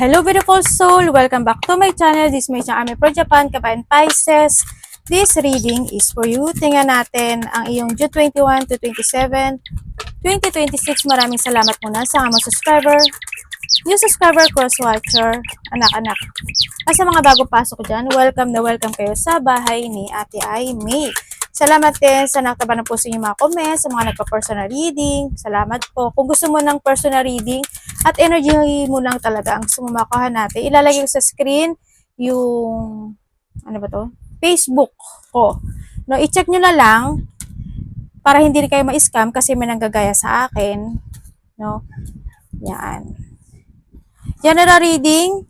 Hello beautiful soul! Welcome back to my channel. This is my channel Pro Japan, Kabayan Pisces. This reading is for you. Tingnan natin ang iyong June 21 to 27, 2026. Maraming salamat muna sa mga subscriber, new subscriber, cross-watcher, anak-anak. At sa mga bago pasok dyan, welcome na welcome kayo sa bahay ni Ate Ai May. Salamat din sa nakatabanan po sa inyong mga comments, sa mga nagpa-personal reading. Salamat po. Kung gusto mo ng personal reading at energy mo lang talaga ang sumumakahan natin, ilalagay ko sa screen yung, ano ba to? Facebook ko. No, i-check nyo na lang para hindi kayo ma-scam kasi may nanggagaya sa akin. No? Yan. General reading,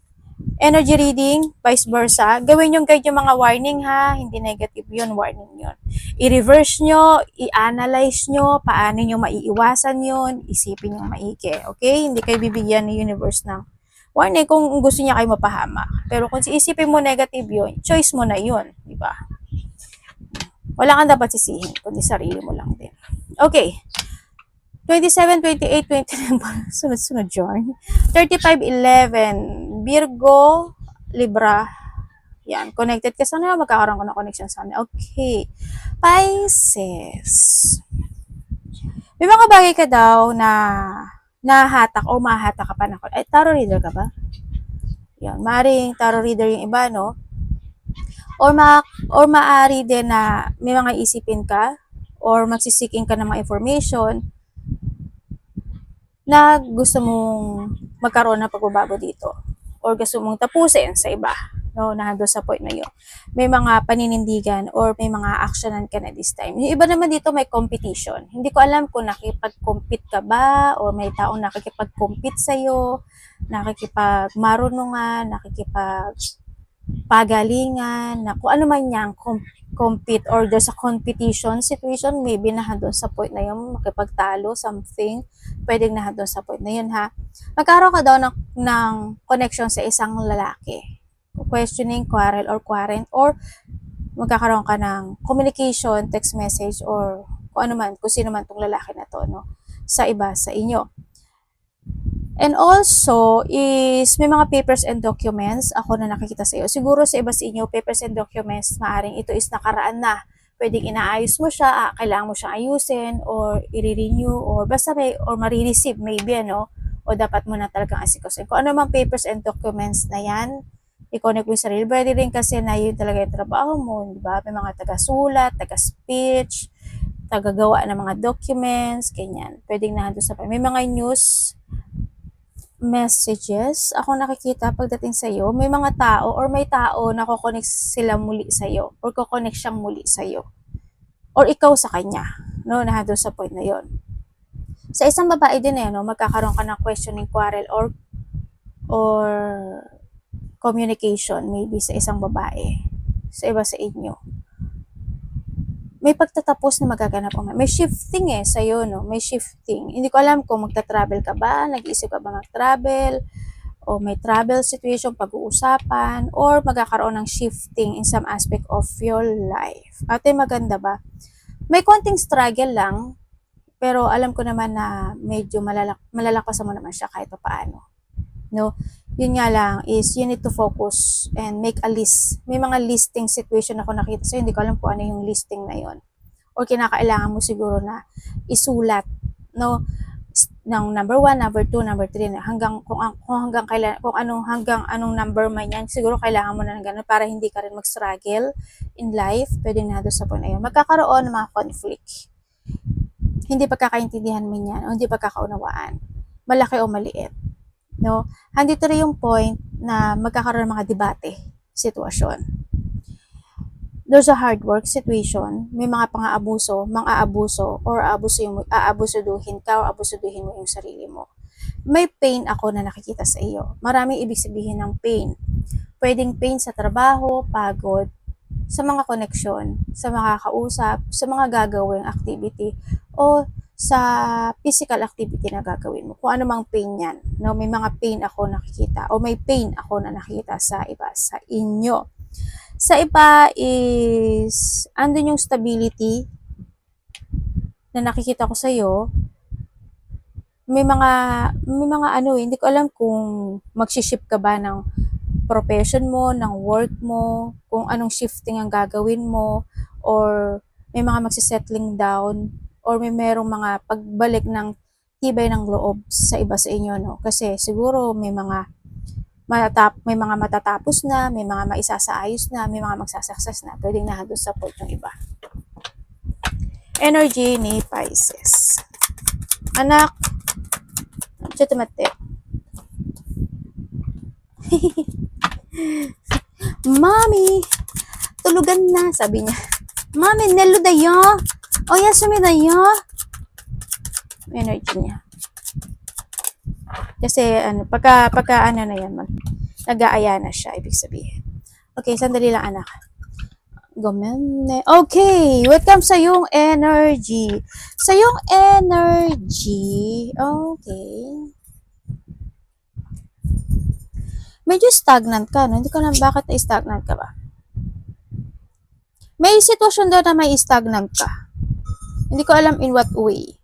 energy reading, vice versa. Gawin yung guide yung mga warning ha. Hindi negative yun, warning yun. I-reverse nyo, i-analyze nyo, paano nyo maiiwasan yun, isipin nyo maigi. Okay? Hindi kayo bibigyan ng universe ng warning kung gusto niya kayo mapahama. Pero kung isipin mo negative yun, choice mo na yun. Diba? Wala kang dapat sisihin, kundi sarili mo lang din. Okay. 27, 28, 29, sunod-sunod yun. 35, 11, Virgo, Libra. Yan, connected ka sana, magkakaroon ko ng connection sa amin. Okay. Pisces. May mga bagay ka daw na nahatak o mahatak ka pa na. Ay, tarot reader ka ba? Yan, maaaring tarot reader yung iba, no? Or maaari din na may mga isipin ka or magsisiking ka ng mga information na gusto mong magkaroon ng pagbabago dito or gusto mong tapusin sa iba, no, na doon sa point na yun. May mga paninindigan or may mga actionan ka na this time. Yung iba naman dito may competition. Hindi ko alam kung nakikipag-compete ka ba or may taong nakikipag-compete sa'yo, nakikipag-marunungan, nakikipag-pagalingan, na kung ano man yan, compete or there's a competition situation, maybe na doon sa point na yun, makipagtalo, something, pwedeng na doon sa point na yun ha. Magkaroon ka daw ng connection sa isang lalaki. Questioning, quarrel, or magkakaroon ka ng communication, text message, or kung ano man, kung sino man tong lalaki na to, no, sa iba, sa inyo. And also, is may mga papers and documents ako na nakikita sa iyo. Siguro sa iba sa inyo, papers and documents, maaring ito is nakaraan na. Pwedeng inaayos mo siya, kailangan mo siyang ayusin, or i-renew, or basta or marireceive, maybe, ano, o dapat mo na talagang asikusin. Kung ano mang papers and documents na yan, i-connect mo yung sarili. Pwede rin kasi na yun talaga yung trabaho mo, di ba? May mga taga-sulat, taga-speech, taga-gawa ng mga documents, ganyan. Pwedeng nandun sa may mga news, messages ako nakikita pagdating sa iyo, may mga tao or may tao na ko-connect sila muli sa iyo or ko-connect siyang muli sa iyo or ikaw sa kanya, no, na doon sa point na yon. Sa isang babae din no, magkakaroon ka ng questioning, quarrel, or communication maybe sa isang babae, sa iba sa inyo. May pagtatapos na magaganap. May shifting sa'yo, no? May shifting. Hindi ko alam kung magta-travel ka ba, nag-iisip ka ba mag-travel, o may travel situation, pag-uusapan, or magkakaroon ng shifting in some aspect of your life. Ate, maganda ba? May konting struggle lang, pero alam ko naman na medyo malalakasan mo naman siya kahit pa paano. No? Yun nga lang is you need to focus and make a list. May mga listing situation ako nakita so hindi ko alam kung ano yung listing na yon. Or kinakailangan mo siguro na isulat, no? Ng number 1, number 2, number 3 hanggang kung hanggang kailan kung anong number man yan, siguro kailangan mo na ng ganun para hindi ka rin mag-struggle in life. Pwede na doon sa point na yun. Magkakaroon ng mga conflict. Hindi pagkakaintindihan mo yan o hindi pagkakaunawaan. Malaki o maliit. No? Handito rin yung point na magkakaroon ng mga debate sitwasyon. There's a hard work situation, may mga pang-aabuso, mang-aabuso, or aabusuduhin ka o abusuduhin mo yung sarili mo. May pain ako na nakikita sa iyo. Maraming ibig sabihin ng pain. Pwedeng pain sa trabaho, pagod, sa mga koneksyon, sa mga kausap, sa mga gagawing activity, o sa physical activity na gagawin mo. Kung ano mang pain yan. No? May mga pain ako nakikita o may pain ako na nakikita sa iba, sa inyo. Sa iba is andun yung stability na nakikita ko sa iyo. may mga ano hindi ko alam kung magshi-shift ka ba ng profession mo, ng work mo, kung anong shifting ang gagawin mo, or may mga magsisettling down, or merong mga pagbalik ng tibay ng loob sa iba sa inyo, no? Kasi siguro may mga matatapos na, may mga maisasaayos na, may mga magsasuccess na, pwedeng nandun sa point ng iba. Energy ni Pisces. Anak, siya tumate. Mami, tulugan na, sabi niya. Mami, nelo dayo. O yasumi dayo. Energy niya. Kasi ano, pagka ano na yan, nag-aaya na siya, ibig sabihin. Okay, sandali lang anak. Gomenne. Okay, welcome sa yung energy. Sa yung energy, okay. Medyo stagnant ka, no? Hindi ko alam bakit na-stagnant ka ba. May sitwasyon daw na may stagnant ka. Hindi ko alam in what way.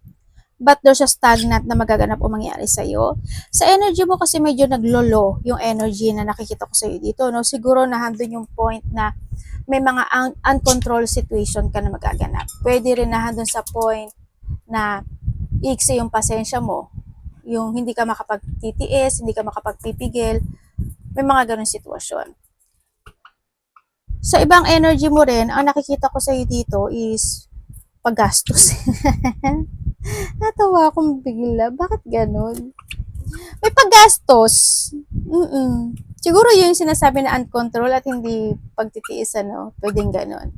But there's a stagnant na magaganap o mangyari sa'yo. Sa energy mo kasi medyo naglolo yung energy na nakikita ko sa'yo dito. No? Siguro nahandun yung point na may mga uncontrolled situation ka na magaganap. Pwede rin nahandun sa point na iiksi yung pasensya mo. Yung hindi ka makapagtitiis, hindi ka makapagpipigil. May mga ganun sitwasyon. Sa ibang energy mo rin, ang nakikita ko sa'yo dito is paggastos. Natawa akong bigla. Bakit ganun? May paggastos. Siguro yun yung sinasabi na uncontrolled at hindi pagtitiis, ano? Pwedeng ganun.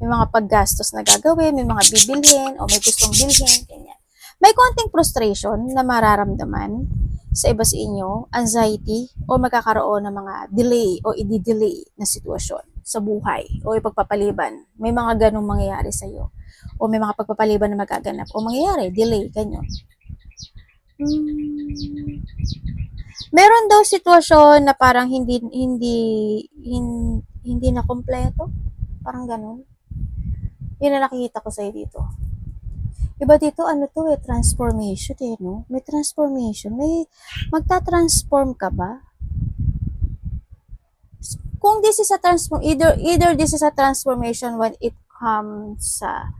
May mga paggastos na gagawin, may mga bibilhin, o may gustong bilhin, ganyan. May konting frustration na mararamdaman sa iba sa inyo, anxiety, o magkakaroon ng mga delay o i-delay na sitwasyon sa buhay o ipagpapaliban. May mga ganong mangyayari sa iyo. O may mga pagpapaliban na magaganap o mangyayari, delay, ganyan. Meron daw sitwasyon na parang hindi na kompleto. Parang ganun. Yun na nakikita ko sa'yo dito. Iba dito, ano to transformation no? May transformation. May magta-transform ka ba? Kung this is a either this is a transformation when it comes sa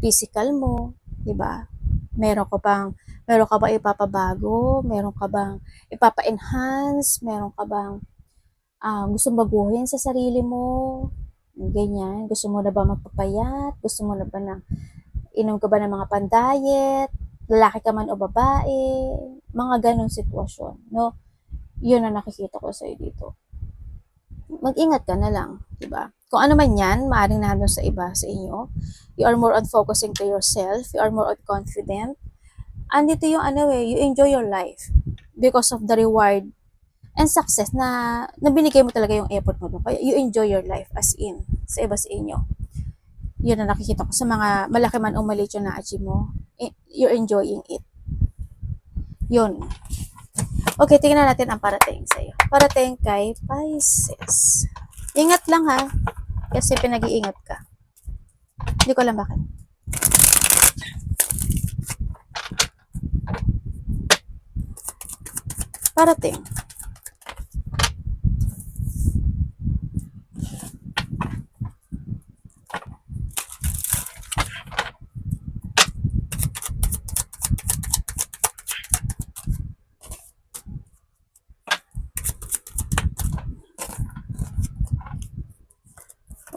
physical mo, 'di ba? Meron ka ba ipapabago? Meron ka bang ipapa-enhance? Meron ka bang gustong baguhin sa sarili mo? Ganyan. Gusto mo na ba magpapayat? Gusto mo na ba inom ka ba ng mga pandayet? Lalaki ka man o babae? Mga ganong sitwasyon, no? Yun ang nakikita ko sa'yo dito. Mag-ingat ka na lang, di ba? Kung ano man yan, maaaring nandun sa iba sa inyo. You are more on focusing to yourself. You are more on confident. Andito yung you enjoy your life because of the reward and success na binigay mo talaga yung effort mo doon. Kaya you enjoy your life as in, sa iba sa inyo. Yun na nakikita ko sa mga malaki man o maliit yung na-achieve mo. You're enjoying it. Yun. Okay, tingnan natin ang parating sa'yo. Parating kay Pisces. Ingat lang ha. Kasi pinag-iingat ka. Hindi ko alam bakit. Parating.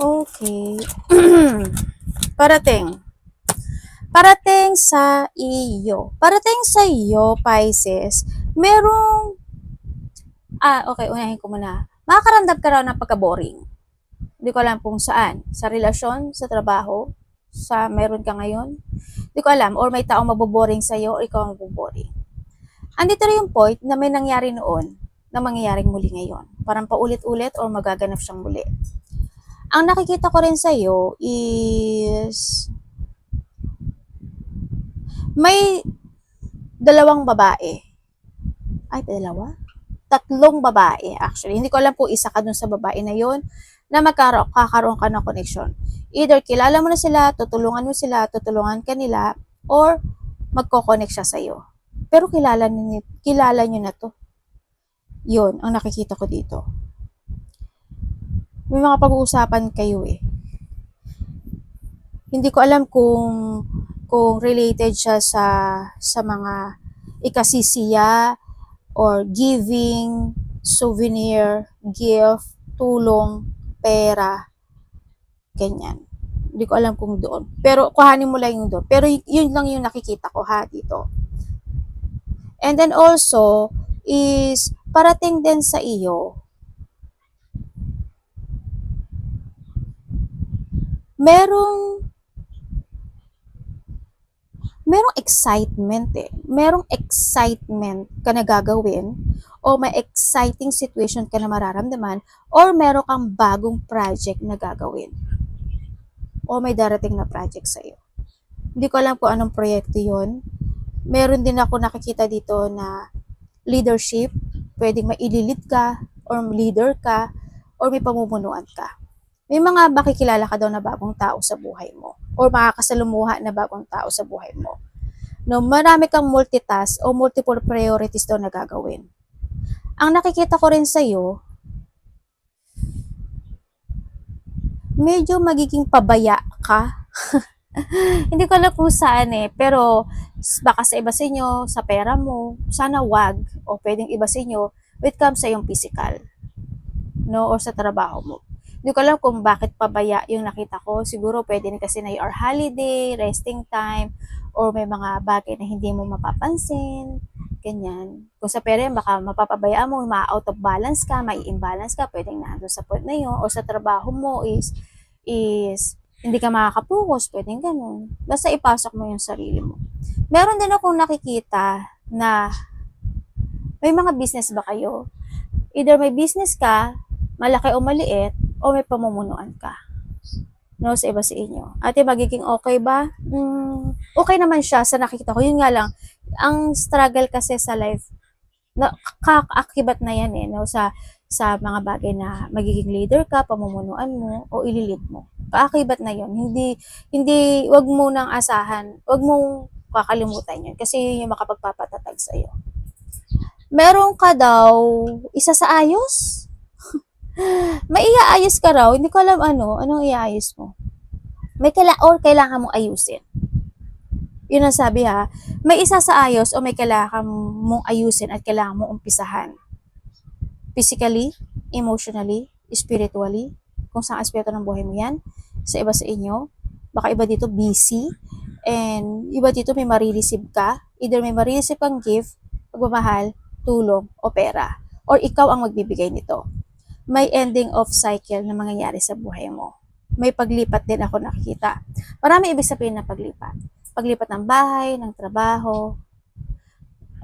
Okay. Parating. Parating sa iyo. Parating sa iyo, Pisces, merong okay, unahin ko muna. Makakaramdam ka raw ng pagka-boring. Hindi ko alam kung saan. Sa relasyon, sa trabaho, sa meron ka ngayon. Hindi ko alam. Or may taong maboboring sa'yo, or ikaw ang maboboring. Andito rin yung point na may nangyari noon na mangyayaring muli ngayon. Parang paulit-ulit or magaganap siyang muli. Ang nakikita ko rin sa'yo is may dalawang babae. Ay, dalawa? Tatlong babae actually. Hindi ko alam kung isa ka dun sa babae na yon na kakaroon ka ng connection. Either kilala mo na sila, tutulungan ka nila, or magko-connect siya sa'yo. Pero kilala nyo na to. Yun, ang nakikita ko dito. May mga pag-uusapan kayo eh. Hindi ko alam kung related siya sa mga ikasisiya or giving, souvenir, gift, tulong, pera, ganyan. Hindi ko alam kung doon. Pero kuhanin mo lang yung doon. Pero yun lang yung nakikita ko ha dito. And then also is parating din sa iyo. Merong excitement eh. Merong excitement ka na gagawin o may exciting situation ka na mararamdaman or meron kang bagong project na gagawin o may darating na project sa iyo. Hindi ko alam kung anong proyekto yon. Meron din ako nakikita dito na leadership, pwedeng maililid ka or leader ka or may pamumunuan ka. May mga makikilala ka daw na bagong tao sa buhay mo or makakasalumuha na bagong tao sa buhay mo. No, marami kang multitask o multiple priorities daw na gagawin. Ang nakikita ko rin sa'yo, medyo magiging pabaya ka. Hindi ko alam kung saan eh, pero baka sa iba sa inyo, sa pera mo, sana wag, o pwedeng iba sa inyo, when it comes sa iyong physical, no, or sa trabaho mo. Hindi ko alam kung bakit pabaya yung nakita ko. Siguro pwede rin kasi na your holiday, resting time, or may mga bagay na hindi mo mapapansin, ganyan. Kung sa pera yan, baka mapapabayaan mo, ma-out of balance ka, mai-imbalance ka, pwedeng nandun sa point na yun, o sa trabaho mo is hindi ka makakapokus, pwedeng ganun. Basta ipasok mo yung sarili mo. Meron din akong nakikita na may mga business ba kayo? Either may business ka, malaki o maliit, o may pamumunuan ka. No, sa iba sa inyo. Ate, magiging okay ba? Okay naman siya sa nakikita ko. Yun nga lang, ang struggle kasi sa life, kakaakibat na yan eh, no, sa mga bagay na magiging leader ka, pamumunuan mo, o ililid mo. Kaakibat na yun. Hindi, wag mo nang asahan, wag mong kakalimutan yun, kasi yun yung makapagpapatatag sa'yo. Meron ka daw, isa sa ayos? May iaayos ka raw, hindi ko alam anong iaayos mo. Kailangan mong ayusin. Yun ang sabi ha, may isa sa ayos o may kailangan mong ayusin at kailangan mong umpisahan. Physically, emotionally, spiritually, kung saan aspeto ng buhay mo yan, sa iba sa inyo, baka iba dito busy, and iba dito may marireceive ka, either may marireceive kang gift, pagmamahal, tulong, o pera, or ikaw ang magbibigay nito. May ending of cycle na mangyayari sa buhay mo. May paglipat din ako nakikita. Marami ibig sabihin na paglipat. Paglipat ng bahay, ng trabaho.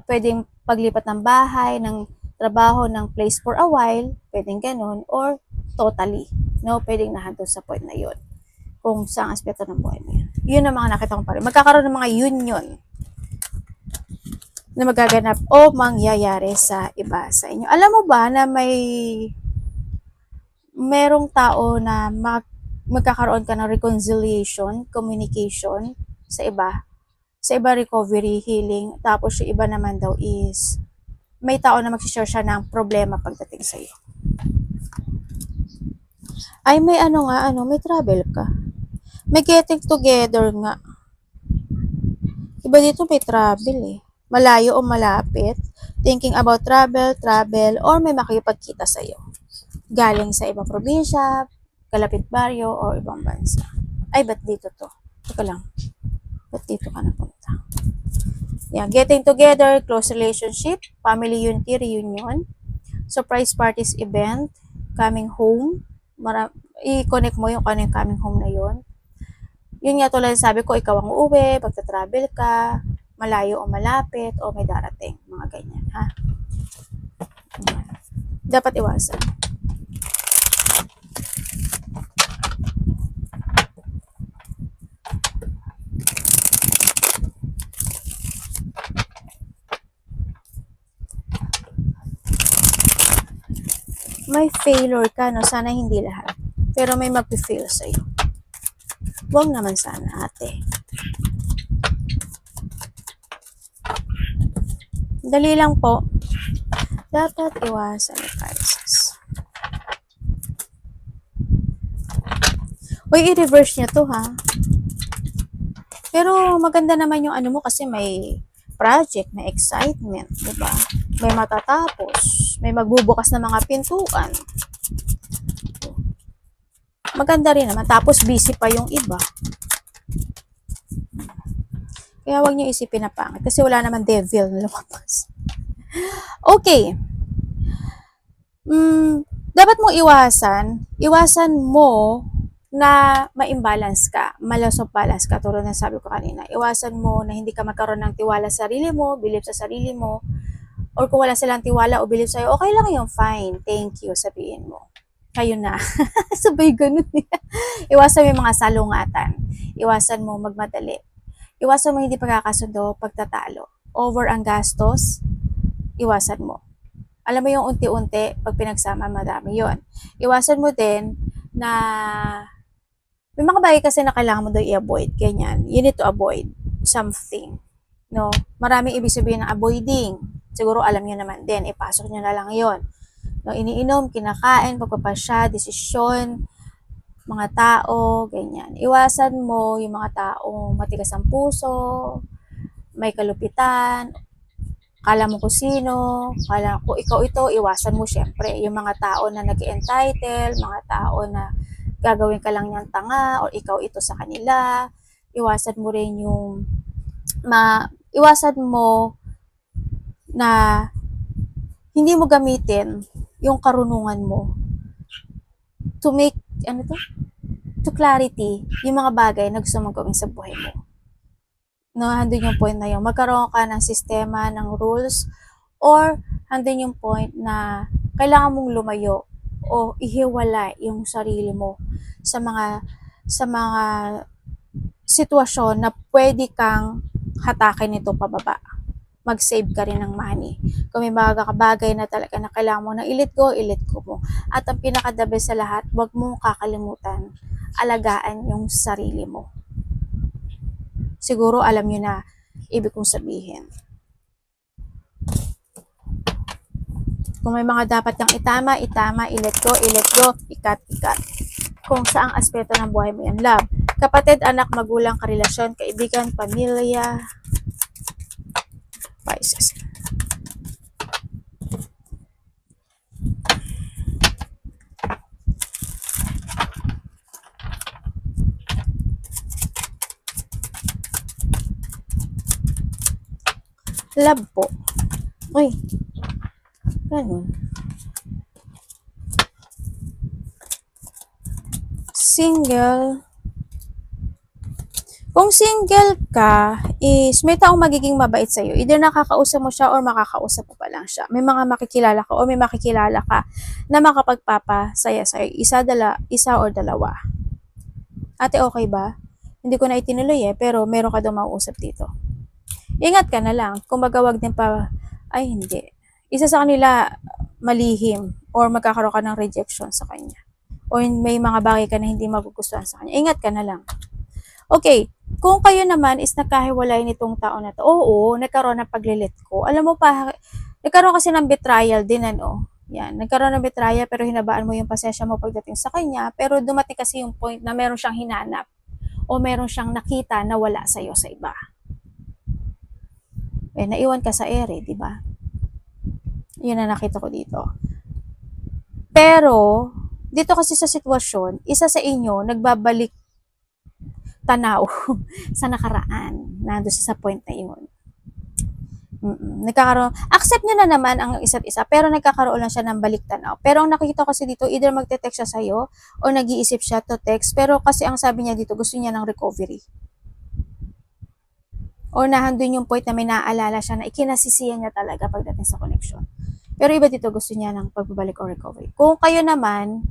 Pwedeng paglipat ng bahay, ng trabaho, ng place for a while. Pwedeng ganun. Or totally. No, pwedeng nahandol sa point na yun. Kung saan aspeto ng buhay mo yun. Yun ang mga nakita kong pare. Magkakaroon ng mga union na magaganap o mangyayari sa iba sa inyo. Alam mo ba na merong tao na magkakaroon ka ng reconciliation, communication sa iba. Sa iba, recovery, healing. Tapos yung iba naman daw is may tao na mag-share siya ng problema pagdating sa iyo. Ay, may may travel ka. May getting together nga. Iba dito may travel eh. Malayo o malapit. Thinking about travel, or may makikipagkita sa iyo. Galing sa ibang probinsya, kalapit baryo, o ibang bansa. Ay, ba't dito to? Teka lang. Ba't dito ka napunta? Yan, getting together, close relationship, family unity, reunion, surprise parties event, coming home, i-connect mo yung coming home na yun. Yun nga tulad sabi ko, ikaw ang uuwi, pagta-travel ka, malayo o malapit, o may darating, mga ganyan, ha? Yan. Dapat iwasan. May failure ka, no? Sana hindi lahat. Pero may mag-fail sa'yo. Huwag naman sana, ate. Dali lang po. Dapat iwasan ni Pisces. Uy, i-reverse niya to ha. Pero maganda naman yung ano mo kasi may project, may excitement, di ba? May matatapos, may magbubukas na mga pintuan. Maganda rin naman. Tapos busy pa yung iba. Kaya wag niyo isipin na pangit kasi wala naman devil na lumabas. Okay. Dapat mong iwasan mo na ma-imbalance ka, ma-loss of balance ka, tulad ng sabi ko kanina. Iwasan mo na hindi ka magkaroon ng tiwala sa sarili mo, believe sa sarili mo, or kung wala silang tiwala o believe sa'yo, okay lang yung fine, thank you, sabihin mo. Kayo na. Sabay ganun. Iwasan mo yung mga salungatan. Iwasan mo magmadali. Iwasan mo hindi pagkakasundo, pagtatalo. Over ang gastos, iwasan mo. Alam mo yung unti-unti, pag pinagsama, madami yon. Iwasan mo din na may mga bagay kasi na kailangan mo daw i-avoid. Ganyan. You need to avoid something. No? Maraming ibig sabihin ng avoiding. Siguro alam nyo naman din. Ipasok nyo na lang yon. No, iniinom, kinakain, pagpapasya, desisyon, mga tao, ganyan. Iwasan mo yung mga taong matigas ang puso, may kalupitan, kala mo kung sino, kala ko ikaw ito, iwasan mo syempre. Yung mga tao na nag-entitle, mga tao na gagawin ka lang niyang tanga, o ikaw ito sa kanila. Iwasan mo rin yung, iwasan mo na hindi mo gamitin yung karunungan mo to make, to clarity, yung mga bagay na gusto mong gawin sa buhay mo. No, handun yung point na yun. Magkaroon ka ng sistema, ng rules, or handun yung point na kailangan mong lumayo o ihiwalay yung sarili mo sa mga sitwasyon na pwede kang hatakin ito pababa. Mag-save ka rin ng money. Kung may mga bagay na talaga na kailangan mo na i-let go mo. At ang pinaka-the best sa lahat, huwag mong kakalimutan, alagaan yung sarili mo. Siguro alam nyo na ibig kong sabihin. Kung may mga dapat kang itama, i-let go, ikat. Kung saang aspeto ng buhay mo yan. Love, kapatid, anak, magulang, karelasyon, kaibigan, pamilya, Pisces. Love po. Uy. Ganun. Single. Kung single ka, is may taong magiging mabait sa'yo. Either nakakausap mo siya or makakausap mo pa lang siya. May mga makikilala ka o may makikilala ka na makapagpapasaya sa'yo. Isa or dalawa. Ate, okay ba? Hindi ko na itinuloy pero meron ka daw mauusap dito. Ingat ka na lang. Kung wag din pa, ay hindi. Isa sa kanila, malihim or magkakaroon ka ng rejection sa kanya. O may mga bagay ka na hindi magugustuhan sa kanya. Ingat ka na lang. Okay, kung kayo naman is nagkahiwalay nitong tao na to, oo, nagkaroon ng paglilit ko. Alam mo pa, nagkaroon kasi ng betrayal din, Yan, nagkaroon ng betrayal pero hinabaan mo yung pasensya mo pagdating sa kanya, pero dumating kasi yung point na meron siyang hinanap o meron siyang nakita na wala sa'yo sa iba. Naiwan ka sa ere, di ba? Yun na nakita ko dito. Pero, dito kasi sa sitwasyon, isa sa inyo nagbabalik tanaw sa nakaraan. Nandun sa point na yun. Nagkakaroon, accept nyo na naman ang isa't isa, pero nagkakaroon lang siya ng balik tanaw. Pero ang nakikita ko kasi dito, either magte-text siya sa'yo, o nag-iisip siya to text, pero kasi ang sabi niya dito, gusto niya ng recovery. O nahandun yung point na may naaalala siya na ikinasisiyan niya talaga pagdating sa connection. Pero iba dito, gusto niya ng pagbabalik o recovery. Kung kayo naman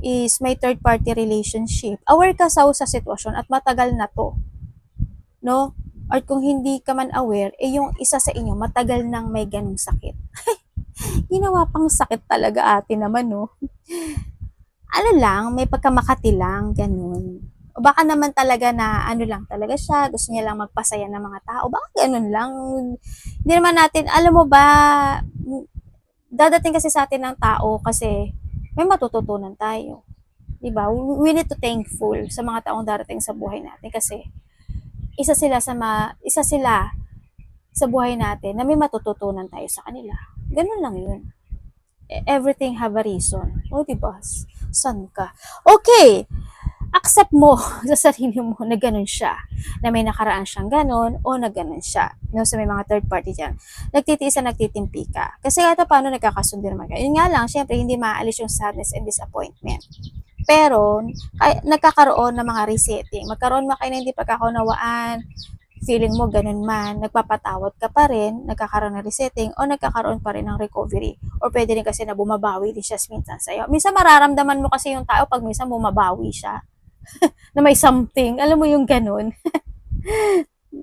is may third party relationship, aware ka sa sitwasyon at matagal na to. No? At kung hindi ka man aware, yung isa sa inyo matagal nang may ganung sakit. Ginawa pang sakit talaga ate naman, no? Ano lang, may pagkamakati lang, ganun. O baka naman talaga na ano lang talaga siya, gusto niya lang magpasaya ng mga tao. Baka ganun lang. Hindi naman natin, alam mo ba, dadating kasi sa atin ng tao kasi may matututunan tayo. 'Di ba? We need to thankful sa mga taong darating sa buhay natin kasi isa sila sa buhay natin na may matututunan tayo sa kanila. Ganun lang 'yun. Everything have a reason. O, 'di ba? San ka? Okay, accept mo sa sarili mo na ganun siya, na may nakaraan siyang ganun o na ganun siya. No, sa may mga third party dyan. Nagtitiis na nagtitimpi ka. Kasi kahit paano nagkakasundo naman kayo. Yun nga lang, syempre hindi maalis yung sadness and disappointment. Pero, nagkakaroon ng mga resetting. Magkaroon man kayo ng hindi pagkakaunawaan, feeling mo ganun man, nagpapatawad ka pa rin, nagkakaroon ng resetting, o nagkakaroon pa rin ng recovery. Or pwede rin kasi na bumabawi din siya minsan sa'yo. Minsan mararamdaman mo kasi yung tao pag minsan bumabawi siya na may something. Alam mo yung ganun.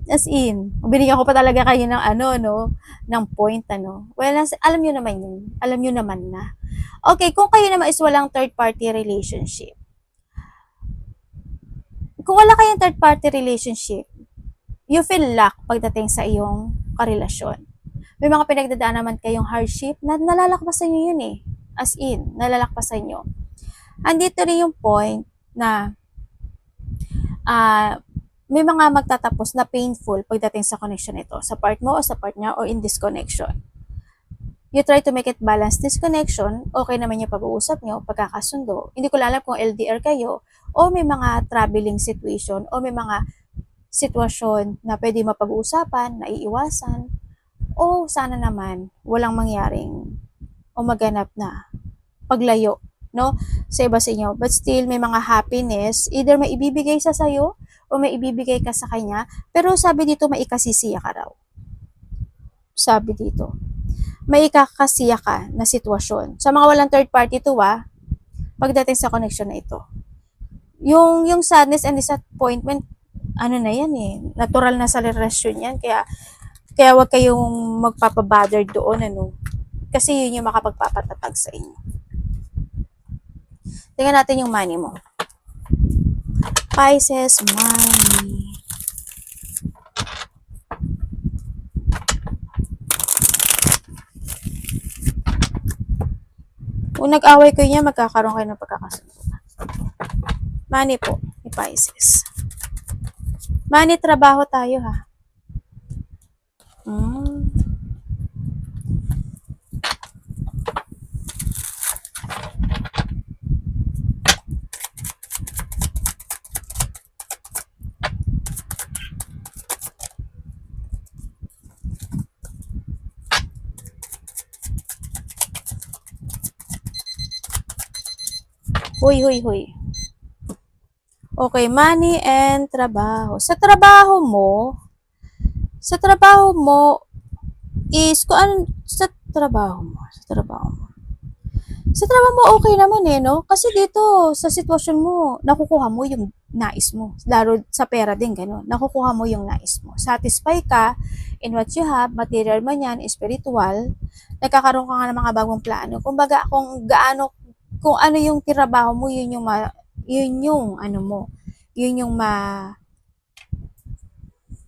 As in, binigyan ko pa talaga kayo ng ano, no? Ng point, ano? Well, alam nyo naman yun. Alam nyo naman na. Okay, kung kayo naman is walang third-party relationship. Kung wala kayong third-party relationship, you feel lack pagdating sa iyong karelasyon. May mga pinagdadaan naman kayong hardship na nalalakpasan nyo yun eh. As in, nalalakpasan nyo. Andito rin yung point na may mga magtatapos na painful pagdating sa connection nito, sa part mo o sa part niya or in this connection. You try to make it balance this connection, okay naman yung pag-uusap nyo, pagkakasundo. Hindi ko alam kung LDR kayo o may mga traveling situation o may mga sitwasyon na pwede mapag-uusapan, naiiwasan, o sana naman walang mangyaring o maganap na paglayo, no? Sa iba sa inyo. But still, may mga happiness, either may ibibigay sa sayo o may ibibigay ka sa kanya, pero sabi dito, may ikasisiya ka raw. Sabi dito, may ikakasiya ka na sitwasyon. Sa mga walang third party to, pagdating sa connection na ito. Yung sadness and disappointment, ano na yan eh, natural na sa relasyon yan, kaya wag kayong magpapabother doon, ano, kasi yun yung makapagpapatatag sa inyo. Tingnan natin yung money mo. Pisces, money. Kung nag-away kayo niya, magkakaroon kayo ng pagkakasundo. Money po, ni Pisces. Money, trabaho tayo ha. Huy. Okay, money and trabaho. Sa trabaho mo is, kung ano, sa trabaho mo, okay naman eh, no? Kasi dito, sa sitwasyon mo, nakukuha mo yung nais mo. Lalo sa pera din, gano'n. Nakukuha mo yung nais mo. Satisfy ka in what you have, material man yan, spiritual, nagkakaroon ka nga ng mga bagong plano. Kumbaga, kung ano yung trabaho mo, yun yung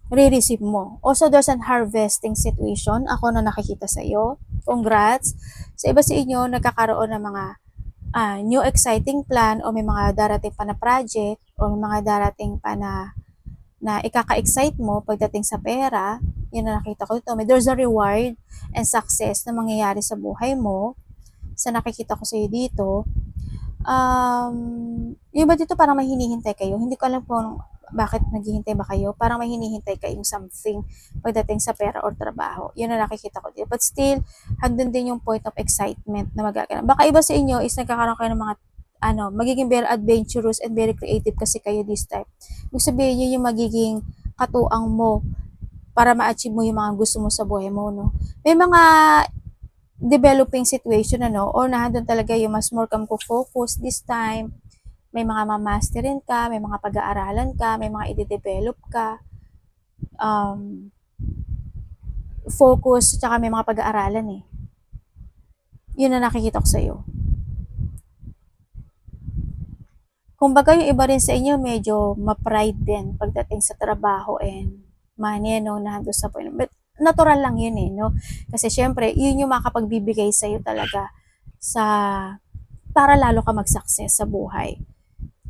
re-receive mo. Also, there's an harvesting situation. Ako na nakikita sa iyo. Congrats. Sa iba sa inyo, nagkakaroon ng mga new exciting plan o may mga darating pa na project o may mga darating pa na ikaka-excite mo pagdating sa pera. Yun na nakita ko dito. There's a reward and success na mangyayari sa buhay mo. Sa nakikita ko sa iyo dito. Yung ba dito parang may hinihintay kayo? Hindi ko alam kung bakit naghihintay ba kayo. Parang may hinihintay kayong something pagdating sa pera or trabaho. Yun na nakikita ko dito. But still, handun din yung point of excitement na magkakaroon. Baka iba sa inyo is nagkakaroon kayo ng mga magiging very adventurous and very creative kasi kayo this time. Ibig sabihin yun yung magiging katuang mo para ma-achieve mo yung mga gusto mo sa buhay mo, no? May mga developing situation, or nandun talaga yung mas more kang focus this time. May mga mamasterin ka, may mga pag-aaralan ka, may mga i-develop ka. Focus, tsaka may mga pag-aaralan eh. Yun na nakikita ko sa'yo. kumbaga yung iba rin sa inyo medyo ma-pride din pagdating sa trabaho and money, no, nandun sa point. But natural lang yun eh, no? Kasi syempre, yun yung makapagbibigay sa'yo talaga sa, para lalo ka mag-success sa buhay.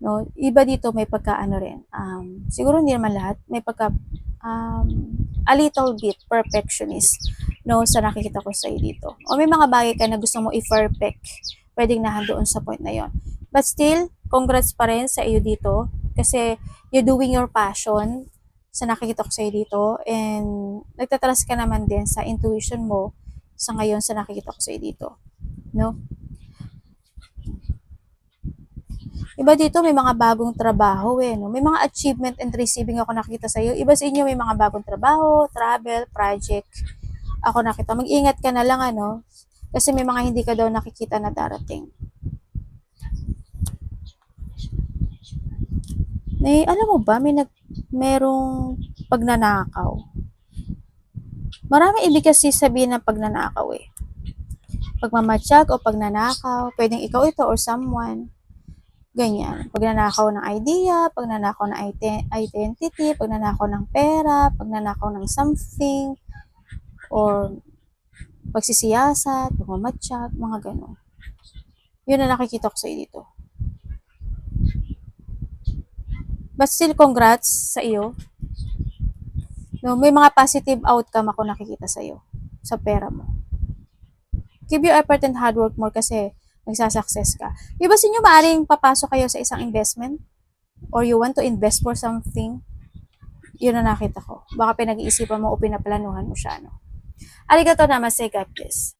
No? Iba dito may pagka-ano rin, siguro hindi naman lahat, may pagka, a little bit perfectionist, no, sa nakikita ko sa'yo dito. O may mga bagay ka na gusto mo i-perfect, pwedeng nahandoon sa point na yon. But still, congrats pa rin sa iyo dito kasi you're doing your passion sa nakikita ko sa'yo dito and nagtatrust ka naman din sa intuition mo sa ngayon sa nakikita ko sa'yo dito. No? Iba dito may mga bagong trabaho eh, no? May mga achievement and receiving ako nakita sa iyo. Iba sa inyo may mga bagong trabaho, travel, project. Ako nakita. Mag-ingat ka na lang ano, kasi may mga hindi ka daw nakikita na darating. Alam mo ba, merong pagnanakaw. Marami ibig kasi sabihin ng pagnanakaw eh. Pagmamatsyag o pagnanakaw, pwedeng ikaw ito or someone. Ganyan. Pagnanakaw ng idea, pagnanakaw ng identity, pagnanakaw ng pera, pagnanakaw ng something, or pagsisiyasat, pagmamatsyag, mga ganun. Yun na nakikita ko sa dito. But still, congrats sa iyo. No, may mga positive outcome ako nakikita sa iyo sa pera mo. Give your effort and hard work more kasi magsasucess ka. Iba sa inyo maaaring papasok kayo sa isang investment or you want to invest for something. Yun na nakita ko. Baka pinag-iisipan mo o pinaplanuhan mo siya. No? Arigato namaste, God bless.